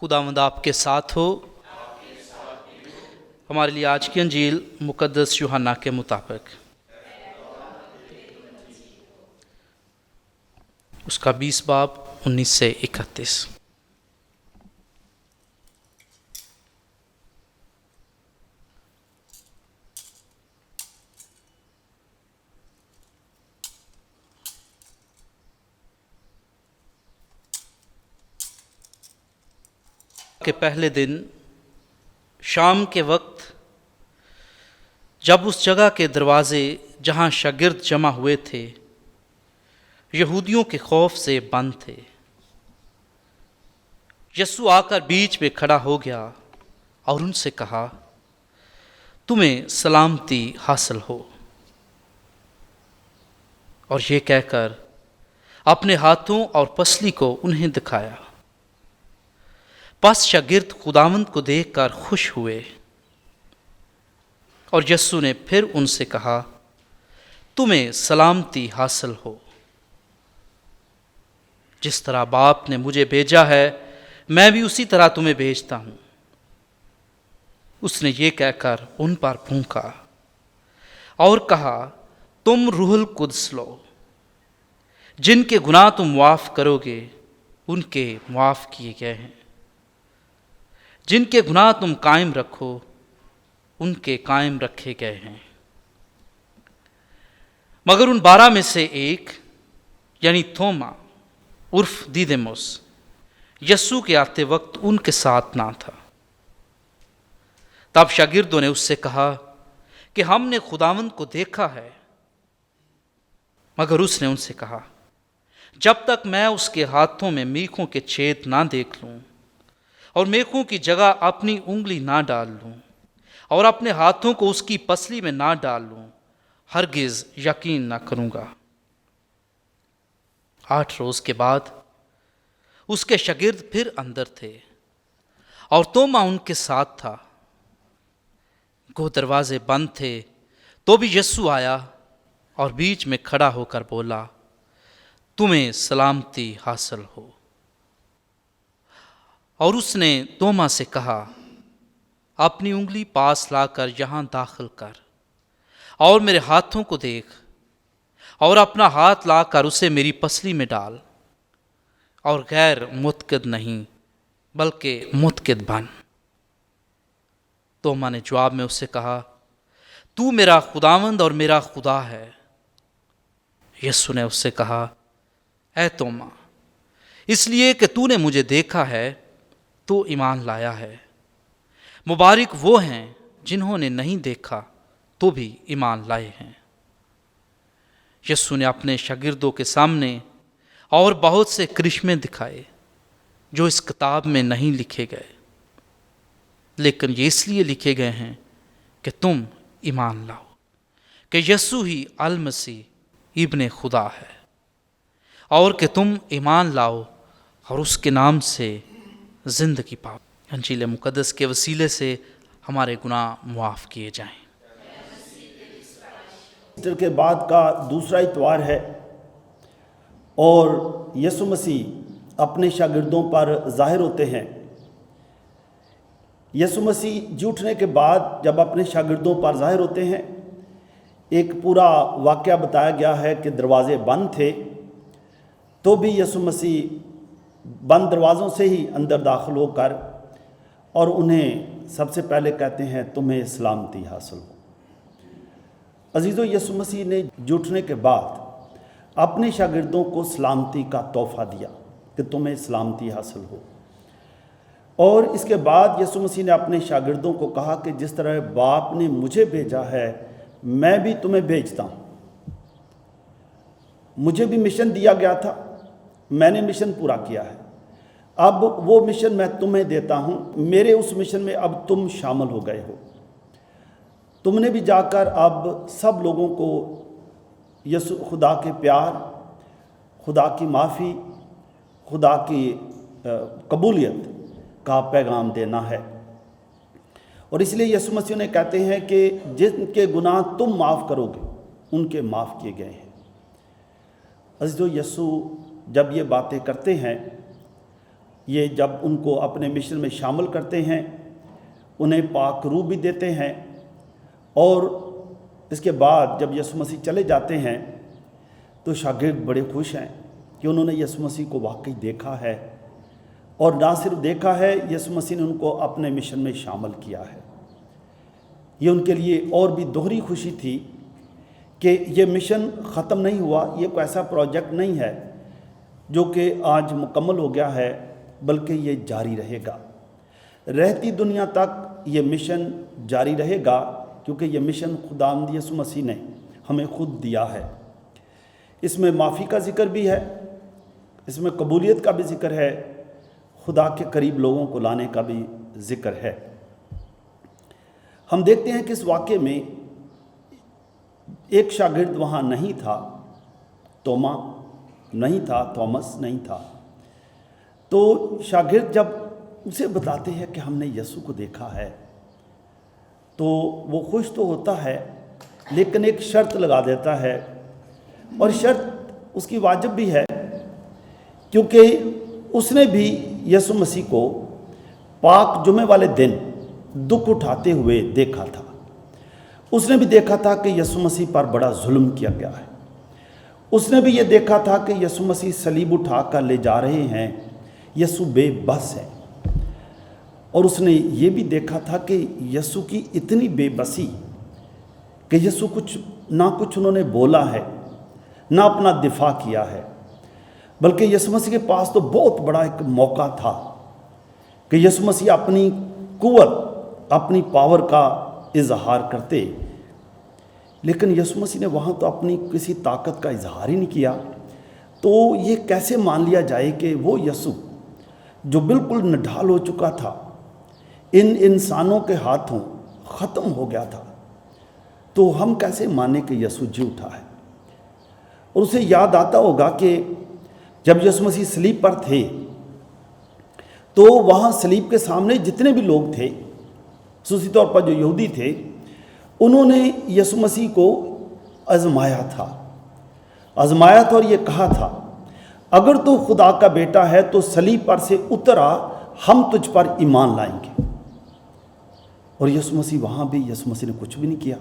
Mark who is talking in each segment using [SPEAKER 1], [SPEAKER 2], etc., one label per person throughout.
[SPEAKER 1] خداوند آپ کے ساتھ ہو۔ ہمارے لیے آج کی انجیل مقدس یوحنا کے مطابق اس کا 20 باب 19 سے 31۔ کہ پہلے دن شام کے وقت جب اس جگہ کے دروازے جہاں شاگرد جمع ہوئے تھے یہودیوں کے خوف سے بند تھے، یسوع آ کر بیچ میں کھڑا ہو گیا اور ان سے کہا، تمہیں سلامتی حاصل ہو۔ اور یہ کہہ کر اپنے ہاتھوں اور پسلی کو انہیں دکھایا۔ پس شاگرد خداوند کو دیکھ کر خوش ہوئے، اور یسوع نے پھر ان سے کہا، تمہیں سلامتی حاصل ہو۔ جس طرح باپ نے مجھے بھیجا ہے میں بھی اسی طرح تمہیں بھیجتا ہوں۔ اس نے یہ کہہ کر ان پر پھونکا اور کہا، تم روح القدس لو۔ جن کے گناہ تم معاف کرو گے ان کے معاف کیے گئے ہیں، جن کے گناہ تم قائم رکھو ان کے قائم رکھے گئے ہیں۔ مگر ان 12 میں سے ایک یعنی توما عرف دیدموس یسوع کے آتے وقت ان کے ساتھ نہ تھا۔ تب شاگردوں نے اس سے کہا کہ ہم نے خداوند کو دیکھا ہے۔ مگر اس نے ان سے کہا، جب تک میں اس کے ہاتھوں میں میخوں کے چھید نہ دیکھ لوں اور میخوں کی جگہ اپنی انگلی نہ ڈال لوں اور اپنے ہاتھوں کو اس کی پسلی میں نہ ڈال لوں، ہرگز یقین نہ کروں گا۔ 8 روز کے بعد اس کے شاگرد پھر اندر تھے اور توما ان کے ساتھ تھا۔ گو دروازے بند تھے تو بھی یسوع آیا اور بیچ میں کھڑا ہو کر بولا، تمہیں سلامتی حاصل ہو۔ اور اس نے توما سے کہا، اپنی انگلی پاس لا کر یہاں داخل کر اور میرے ہاتھوں کو دیکھ، اور اپنا ہاتھ لا کر اسے میری پسلی میں ڈال، اور غیر متقد نہیں بلکہ متقد بن۔ توما نے جواب میں اس سے کہا، تو میرا خداوند اور میرا خدا ہے۔ یسوع نے اس سے کہا، اے توما، اس لیے کہ تو نے مجھے دیکھا ہے تو ایمان لایا ہے۔ مبارک وہ ہیں جنہوں نے نہیں دیکھا تو بھی ایمان لائے ہیں۔ یسوع نے اپنے شاگردوں کے سامنے اور بہت سے کرشمے دکھائے جو اس کتاب میں نہیں لکھے گئے، لیکن یہ اس لیے لکھے گئے ہیں کہ تم ایمان لاؤ کہ یسوع ہی المسیح ابن خدا ہے، اور کہ تم ایمان لاؤ اور اس کے نام سے زندگی پاؤ۔ انجیل مقدس کے وسیلے سے ہمارے گناہ معاف کیے جائیں۔
[SPEAKER 2] ایسٹر کے بعد کا دوسرا اتوار ہے اور یسوع مسیح اپنے شاگردوں پر ظاہر ہوتے ہیں۔ یسوع مسیح جی اٹھنے کے بعد جب اپنے شاگردوں پر ظاہر ہوتے ہیں، ایک پورا واقعہ بتایا گیا ہے کہ دروازے بند تھے تو بھی یسوع مسیح بند دروازوں سے ہی اندر داخل ہو کر اور انہیں سب سے پہلے کہتے ہیں، تمہیں سلامتی حاصل ہو۔ عزیزو، یسوع مسیح نے جی اٹھنے کے بعد اپنے شاگردوں کو سلامتی کا تحفہ دیا کہ تمہیں سلامتی حاصل ہو، اور اس کے بعد یسوع مسیح نے اپنے شاگردوں کو کہا کہ جس طرح باپ نے مجھے بھیجا ہے میں بھی تمہیں بھیجتا ہوں۔ مجھے بھی مشن دیا گیا تھا، میں نے مشن پورا کیا ہے، اب وہ مشن میں تمہیں دیتا ہوں۔ میرے اس مشن میں اب تم شامل ہو گئے ہو۔ تم نے بھی جا کر اب سب لوگوں کو یسوع خدا کے پیار، خدا کی معافی، خدا کی قبولیت کا پیغام دینا ہے۔ اور اس لیے یسوع مسیح نے کہتے ہیں کہ جن کے گناہ تم معاف کرو گے ان کے معاف کیے گئے ہیں۔ عزیزو، یسوع جب یہ باتیں کرتے ہیں، یہ جب ان کو اپنے مشن میں شامل کرتے ہیں، انہیں پاک روح بھی دیتے ہیں، اور اس کے بعد جب یسوع مسیح چلے جاتے ہیں تو شاگرد بڑے خوش ہیں کہ انہوں نے یسوع مسیح کو واقعی دیکھا ہے، اور نہ صرف دیکھا ہے، یسوع مسیح نے ان کو اپنے مشن میں شامل کیا ہے۔ یہ ان کے لیے اور بھی دوہری خوشی تھی کہ یہ مشن ختم نہیں ہوا، یہ کوئی ایسا پروجیکٹ نہیں ہے جو کہ آج مکمل ہو گیا ہے، بلکہ یہ جاری رہے گا، رہتی دنیا تک یہ مشن جاری رہے گا، کیونکہ یہ مشن خداوند یسوع مسیح نے ہمیں خود دیا ہے۔ اس میں معافی کا ذکر بھی ہے، اس میں قبولیت کا بھی ذکر ہے، خدا کے قریب لوگوں کو لانے کا بھی ذکر ہے۔ ہم دیکھتے ہیں کہ اس واقعے میں ایک شاگرد وہاں نہیں تھا، توما نہیں تھا، تومس نہیں تھا۔ تو شاگرد جب اسے بتاتے ہیں کہ ہم نے یسوع کو دیکھا ہے تو وہ خوش تو ہوتا ہے، لیکن ایک شرط لگا دیتا ہے، اور شرط اس کی واجب بھی ہے، کیونکہ اس نے بھی یسوع مسیح کو پاک جمعے والے دن دکھ اٹھاتے ہوئے دیکھا تھا۔ اس نے بھی دیکھا تھا کہ یسوع مسیح پر بڑا ظلم کیا گیا ہے۔ اس نے بھی یہ دیکھا تھا کہ یسوع مسیح صلیب اٹھا کر لے جا رہے ہیں، یسوع بے بس ہے، اور اس نے یہ بھی دیکھا تھا کہ یسوع کی اتنی بے بسی کہ یسوع نہ کچھ انہوں نے بولا ہے، نہ اپنا دفاع کیا ہے، بلکہ یسوع مسیح کے پاس تو بہت بڑا ایک موقع تھا کہ یسوع مسیح اپنی قوت، اپنی پاور کا اظہار کرتے، لیکن یسوع مسیح نے وہاں تو اپنی کسی طاقت کا اظہار ہی نہیں کیا۔ تو یہ کیسے مان لیا جائے کہ وہ یسوع جو بالکل نڈھال ہو چکا تھا، ان انسانوں کے ہاتھوں ختم ہو گیا تھا، تو ہم کیسے مانیں کہ یسوع جی اٹھا ہے؟ اور اسے یاد آتا ہوگا کہ جب یسوع مسیح صلیب پر تھے تو وہاں صلیب کے سامنے جتنے بھی لوگ تھے، خصوصی طور پر جو یہودی تھے، انہوں نے یسوع مسیح کو آزمایا تھا، اور یہ کہا تھا اگر تو خدا کا بیٹا ہے تو صلیب پر سے اتر آ، ہم تجھ پر ایمان لائیں گے۔ اور یسوع مسیح وہاں بھی، یسوع مسیح نے کچھ بھی نہیں کیا۔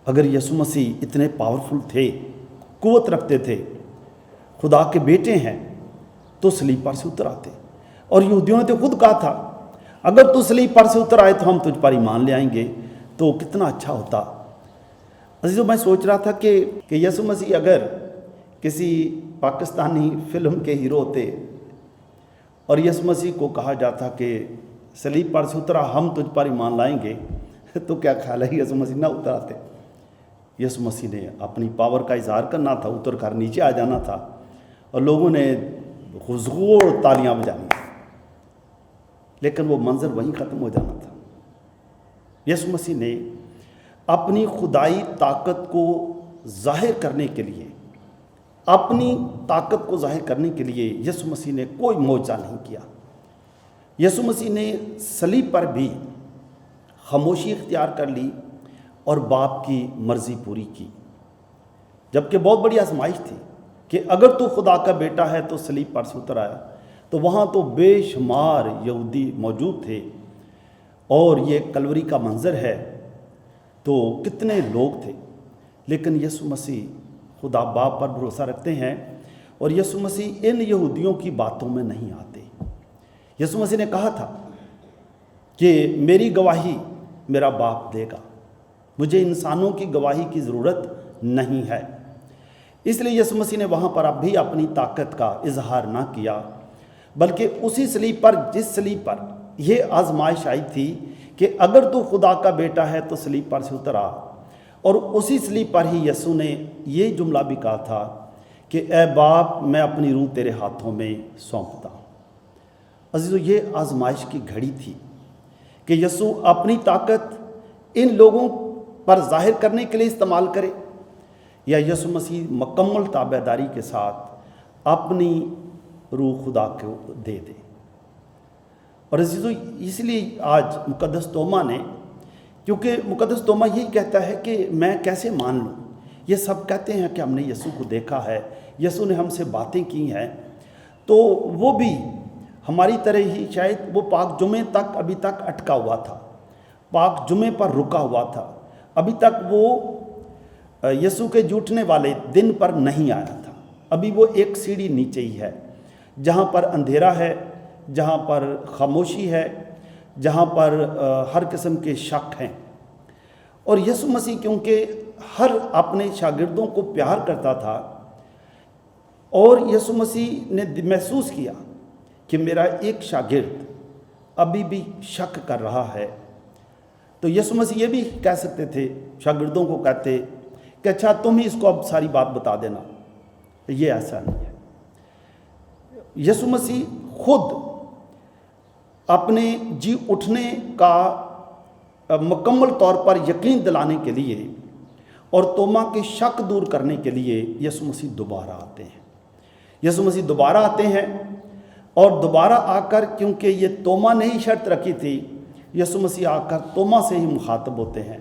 [SPEAKER 2] اگر یسوع مسیح اتنے پاورفل تھے، قوت رکھتے تھے، خدا کے بیٹے ہیں، تو صلیب پر سے اتر آتے۔ اور یہودیوں نے تو خود کہا تھا اگر تو صلیب پر سے اتر آئے تو ہم تجھ پر ایمان لے آئیں گے، تو کتنا اچھا ہوتا۔ عزیزو، میں سوچ رہا تھا کہ یسوع مسیح اگر کسی پاکستانی فلم کے ہیرو ہوتے اور یسوع مسیح کو کہا جاتا کہ صلیب پر سے اترا، ہم تجھ پر ایمان لائیں گے، تو کیا خیال ہے یسوع مسیح نہ اتر آتے؟ یسوع مسیح نے اپنی پاور کا اظہار کرنا تھا، اتر کر نیچے آ جانا تھا، اور لوگوں نے خوشگوار تالیاں بجانی، لیکن وہ منظر وہیں ختم ہو جانا تھا۔ یسوع مسیح نے اپنی خدائی طاقت کو ظاہر کرنے کے لیے، اپنی طاقت کو ظاہر کرنے کے لیے یسوع مسیح نے کوئی معجزہ نہیں کیا۔ یسوع مسیح نے صلیب پر بھی خاموشی اختیار کر لی اور باپ کی مرضی پوری کی، جبکہ بہت بڑی آزمائش تھی کہ اگر تو خدا کا بیٹا ہے تو صلیب پر سے اتر آیا۔ تو وہاں تو بے شمار یہودی موجود تھے، اور یہ کلوری کا منظر ہے، تو کتنے لوگ تھے، لیکن یسوع مسیح خدا باپ پر بھروسہ رکھتے ہیں، اور یسوع مسیح ان یہودیوں کی باتوں میں نہیں آتے۔ یسوع مسیح نے کہا تھا کہ میری گواہی میرا باپ دے گا، مجھے انسانوں کی گواہی کی ضرورت نہیں ہے۔ اس لیے یسوع مسیح نے وہاں پر اب بھی اپنی طاقت کا اظہار نہ کیا، بلکہ اسی صلیب پر، جس صلیب پر یہ آزمائش آئی تھی کہ اگر تو خدا کا بیٹا ہے تو صلیب پر سے اتر آ، اور اسی صلیب پر ہی یسوع نے یہ جملہ بھی کہا تھا کہ اے باپ، میں اپنی روح تیرے ہاتھوں میں سونپتا ہوں۔ عزیزو، یہ آزمائش کی گھڑی تھی کہ یسوع اپنی طاقت ان لوگوں پر ظاہر کرنے کے لیے استعمال کرے، یا یسوع مسیح مکمل تابعداری کے ساتھ اپنی روح خدا کو دے دے۔ اور عزیزو، اس لیے آج مقدس توما نے، کیونکہ مقدس توما یہی کہتا ہے کہ میں کیسے مان لوں، یہ سب کہتے ہیں کہ ہم نے یسوع کو دیکھا ہے، یسوع نے ہم سے باتیں کی ہیں، تو وہ بھی ہماری طرح ہی شاید وہ پاک جمعے تک ابھی تک اٹکا ہوا تھا، پاک جمعے پر رکا ہوا تھا، ابھی تک وہ یسوع کے جھوٹنے والے دن پر نہیں آیا تھا۔ ابھی وہ ایک سیڑھی نیچے ہی ہے، جہاں پر اندھیرا ہے، جہاں پر خاموشی ہے، جہاں پر ہر قسم کے شک ہیں۔ اور یسوع مسیح کیونکہ ہر اپنے شاگردوں کو پیار کرتا تھا، اور یسوع مسیح نے محسوس کیا کہ میرا ایک شاگرد ابھی بھی شک کر رہا ہے، تو یسوع مسیح یہ بھی کہہ سکتے تھے، شاگردوں کو کہتے کہ اچھا تم ہی اس کو اب ساری بات بتا دینا۔ یہ ایسا نہیں ہے۔ یسوع مسیح خود اپنے جی اٹھنے کا مکمل طور پر یقین دلانے کے لیے اور توما کے شک دور کرنے کے لیے یسوع مسیح دوبارہ آتے ہیں۔ یسوع مسیح دوبارہ آتے ہیں، اور دوبارہ آ کر کیونکہ یہ توما نے ہی شرط رکھی تھی، یسوع مسیح آ کر توما سے ہی مخاطب ہوتے ہیں۔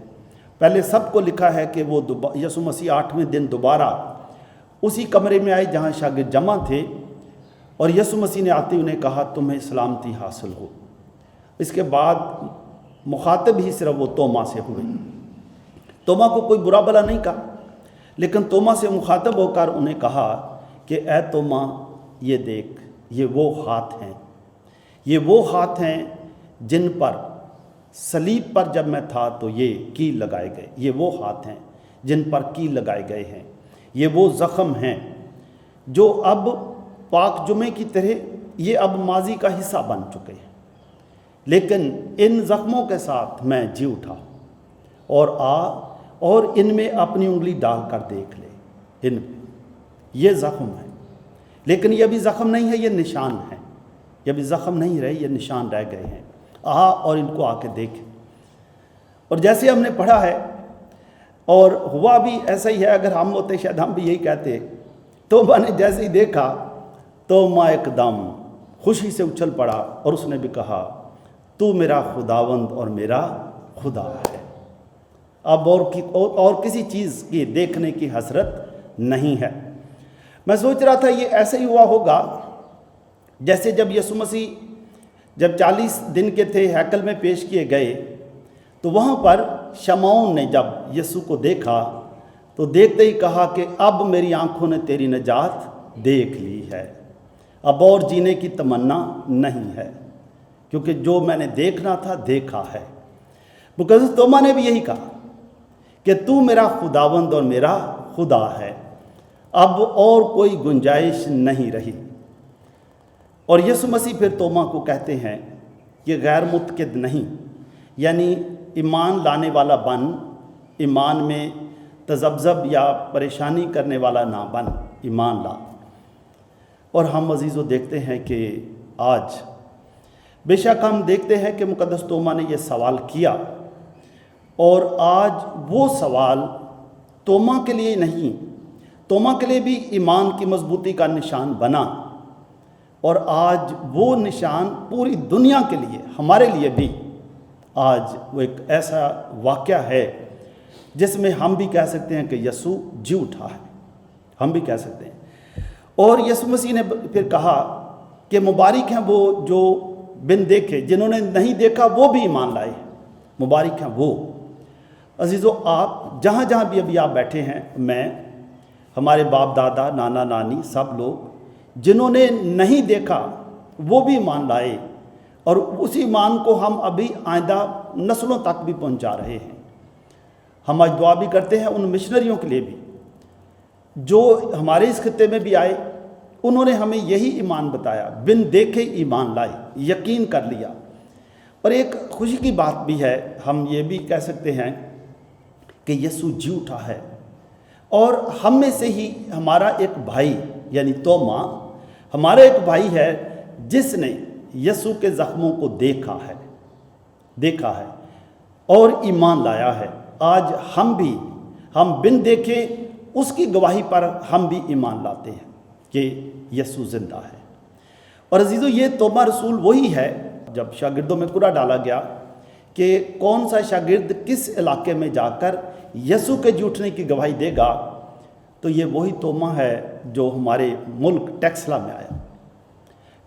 [SPEAKER 2] پہلے سب کو لکھا ہے کہ وہ یسوع مسیح 8ویں دن دوبارہ اسی کمرے میں آئے جہاں شاگرد جمع تھے، اور یسوع مسیح نے آتے انہیں کہا تمہیں سلامتی حاصل ہو۔ اس کے بعد مخاطب ہی صرف وہ توما سے ہوئے۔ توما کو کوئی برا بھلا نہیں کہا، لیکن توما سے مخاطب ہو کر انہیں کہا کہ اے توما، یہ دیکھ، یہ وہ ہاتھ ہیں، یہ وہ ہاتھ ہیں جن پر صلیب پر جب میں تھا تو یہ کیل لگائے گئے، یہ وہ ہاتھ ہیں جن پر کیل لگائے گئے ہیں، یہ وہ زخم ہیں جو اب پاک جمعے کی طرح یہ اب ماضی کا حصہ بن چکے ہیں، لیکن ان زخموں کے ساتھ میں جی اٹھا، اور آ اور ان میں اپنی انگلی ڈال کر دیکھ لے، ان میں یہ زخم ہے، لیکن یہ ابھی زخم نہیں ہے، یہ نشان ہے، یہ ابھی زخم نہیں رہے، یہ نشان رہ گئے ہیں، آ اور ان کو آ کے دیکھ۔ اور جیسے ہم نے پڑھا ہے اور ہوا بھی ایسا ہی ہے، اگر ہم ہوتے شاید ہم بھی یہی کہتے، تو میں نے جیسے ہی دیکھا تو ماں ایک دم خوشی سے اچھل پڑا، اور اس نے بھی کہا تو میرا خداوند اور میرا خدا ہے۔ اب اور کسی چیز کی دیکھنے کی حسرت نہیں ہے۔ میں سوچ رہا تھا یہ ایسے ہی ہوا ہوگا جیسے جب یسوع مسیح جب 40 دن کے تھے ہیکل میں پیش کیے گئے، تو وہاں پر شمعون نے جب یسوع کو دیکھا تو دیکھتے ہی کہا کہ اب میری آنکھوں نے تیری نجات دیکھ لی ہے، اب اور جینے کی تمنا نہیں ہے، کیونکہ جو میں نے دیکھنا تھا دیکھا ہے۔ مقدس توما نے بھی یہی کہا کہ تو میرا خداوند اور میرا خدا ہے، اب اور کوئی گنجائش نہیں رہی۔ اور یسوع مسیح پھر توما کو کہتے ہیں کہ غیر متقد نہیں، یعنی ایمان لانے والا بن، ایمان میں تذبذب یا پریشانی کرنے والا نہ بن، ایمان لا۔ اور ہم عزیزو دیکھتے ہیں کہ آج بے شک ہم دیکھتے ہیں کہ مقدس توما نے یہ سوال کیا، اور آج وہ سوال توما کے لیے نہیں، توما کے لیے بھی ایمان کی مضبوطی کا نشان بنا، اور آج وہ نشان پوری دنیا کے لیے، ہمارے لیے بھی آج وہ ایک ایسا واقعہ ہے جس میں ہم بھی کہہ سکتے ہیں کہ یسوع جی اٹھا ہے، ہم بھی کہہ سکتے ہیں۔ اور یسوع مسیح نے پھر کہا کہ مبارک ہیں وہ جو بن دیکھے، جنہوں نے نہیں دیکھا وہ بھی ایمان لائے، مبارک ہیں وہ۔ عزیزو، آپ جہاں جہاں بھی ابھی آپ بیٹھے ہیں، میں، ہمارے باپ دادا، نانا نانی، سب لوگ جنہوں نے نہیں دیکھا وہ بھی ایمان لائے، اور اسی ایمان کو ہم ابھی آئندہ نسلوں تک بھی پہنچا رہے ہیں۔ ہم آج دعا بھی کرتے ہیں ان مشنریوں کے لیے بھی جو ہمارے اس خطے میں بھی آئے، انہوں نے ہمیں یہی ایمان بتایا، بن دیکھے ایمان لائے، یقین کر لیا۔ اور ایک خوشی کی بات بھی ہے، ہم یہ بھی کہہ سکتے ہیں کہ یسوع جی اٹھا ہے، اور ہم میں سے ہی ہمارا ایک بھائی یعنی توما، ہمارا ایک بھائی ہے جس نے یسوع کے زخموں کو دیکھا ہے اور ایمان لایا ہے۔ آج ہم بھی، ہم بن دیکھے اس کی گواہی پر ہم بھی ایمان لاتے ہیں کہ یسوع زندہ ہے۔ اور عزیزو، یہ توما رسول وہی ہے، جب شاگردوں میں قرعہ ڈالا گیا کہ کون سا شاگرد کس علاقے میں جا کر یسوع کے جی اٹھنے کی گواہی دے گا، تو یہ وہی توما ہے جو ہمارے ملک ٹیکسلا میں آیا۔